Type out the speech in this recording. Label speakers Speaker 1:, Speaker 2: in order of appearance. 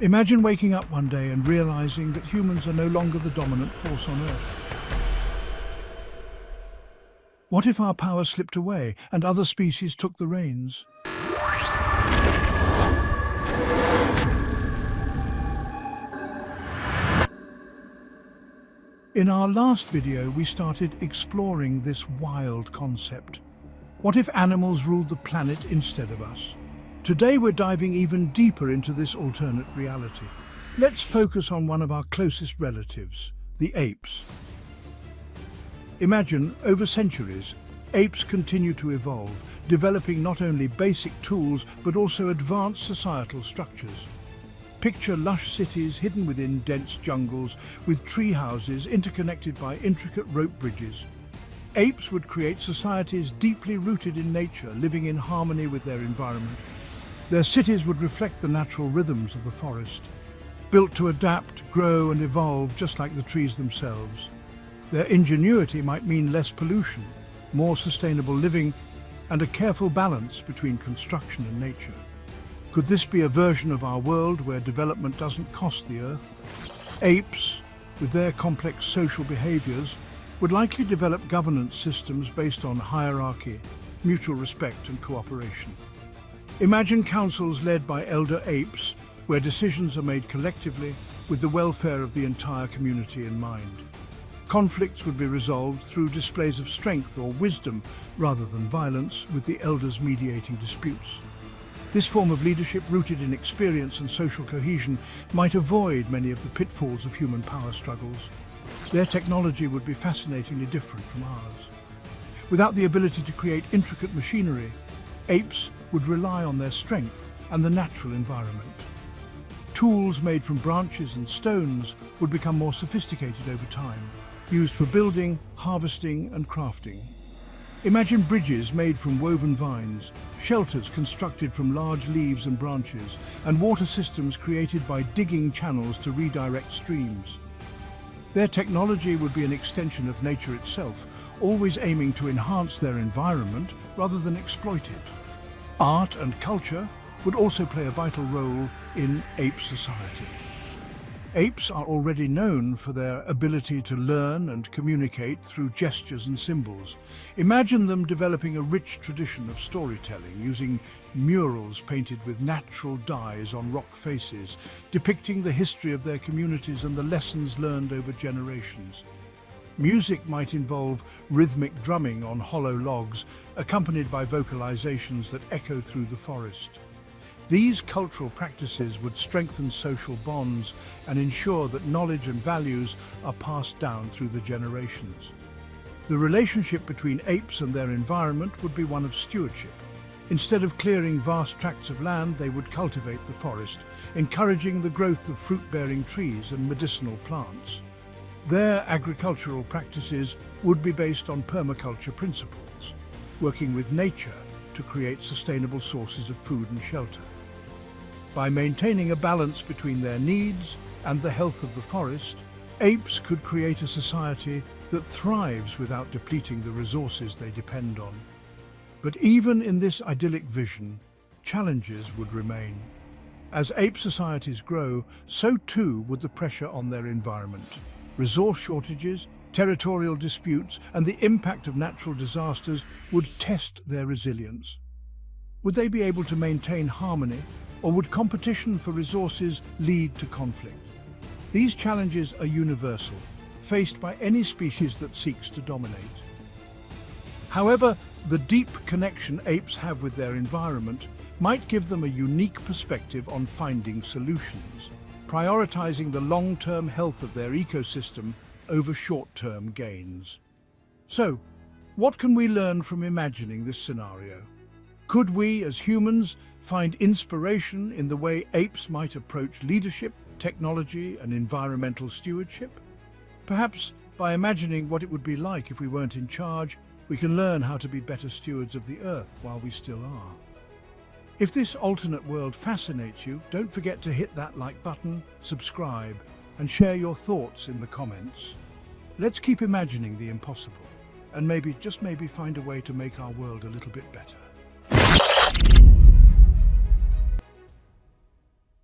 Speaker 1: Imagine waking up one day and realizing that humans are no longer the dominant force on Earth. What if our power slipped away and other species took the reins? In our last video, we started exploring this wild concept. What if animals ruled the planet instead of us? Today we're diving even deeper into this alternate reality. Let's focus on one of our closest relatives, the apes. Imagine, over centuries, apes continue to evolve, developing not only basic tools but also advanced societal structures. Picture lush cities hidden within dense jungles, with tree houses interconnected by intricate rope bridges. Apes would create societies deeply rooted in nature, living in harmony with their environment. Their cities would reflect the natural rhythms of the forest, built to adapt, grow and evolve just like the trees themselves. Their ingenuity might mean less pollution, more sustainable living, and a careful balance between construction and nature. Could this be a version of our world where development doesn't cost the Earth? Apes, with their complex social behaviors, would likely develop governance systems based on hierarchy, mutual respect and cooperation. Imagine councils led by elder apes, where decisions are made collectively with the welfare of the entire community in mind. Conflicts would be resolved through displays of strength or wisdom rather than violence, with the elders mediating disputes. This form of leadership, rooted in experience and social cohesion, might avoid many of the pitfalls of human power struggles. Their technology would be fascinatingly different from ours. Without the ability to create intricate machinery, apes would rely on their strength and the natural environment. Tools made from branches and stones would become more sophisticated over time, used for building, harvesting and crafting. Imagine bridges made from woven vines, shelters constructed from large leaves and branches, and water systems created by digging channels to redirect streams. Their technology would be an extension of nature itself, always aiming to enhance their environment rather than exploit it. Art and culture would also play a vital role in ape society. Apes are already known for their ability to learn and communicate through gestures and symbols. Imagine them developing a rich tradition of storytelling, using murals painted with natural dyes on rock faces, depicting the history of their communities and the lessons learned over generations. Music might involve rhythmic drumming on hollow logs, accompanied by vocalizations that echo through the forest. These cultural practices would strengthen social bonds and ensure that knowledge and values are passed down through the generations. The relationship between apes and their environment would be one of stewardship. Instead of clearing vast tracts of land, they would cultivate the forest, encouraging the growth of fruit-bearing trees and medicinal plants. Their agricultural practices would be based on permaculture principles, working with nature to create sustainable sources of food and shelter. By maintaining a balance between their needs and the health of the forest, apes could create a society that thrives without depleting the resources they depend on. But even in this idyllic vision, challenges would remain. As ape societies grow, so too would the pressure on their environment. Resource shortages, territorial disputes, and the impact of natural disasters would test their resilience. Would they be able to maintain harmony, or would competition for resources lead to conflict? These challenges are universal, faced by any species that seeks to dominate. However, the deep connection apes have with their environment might give them a unique perspective on finding solutions, prioritizing the long-term health of their ecosystem over short-term gains. So, what can we learn from imagining this scenario? Could we, as humans, find inspiration in the way apes might approach leadership, technology, and environmental stewardship? Perhaps by imagining what it would be like if we weren't in charge, we can learn how to be better stewards of the Earth while we still are. If this alternate world fascinates you, don't forget to hit that like button, subscribe, and share your thoughts in the comments. Let's keep imagining the impossible, and maybe, just maybe, find a way to make our world a little bit better.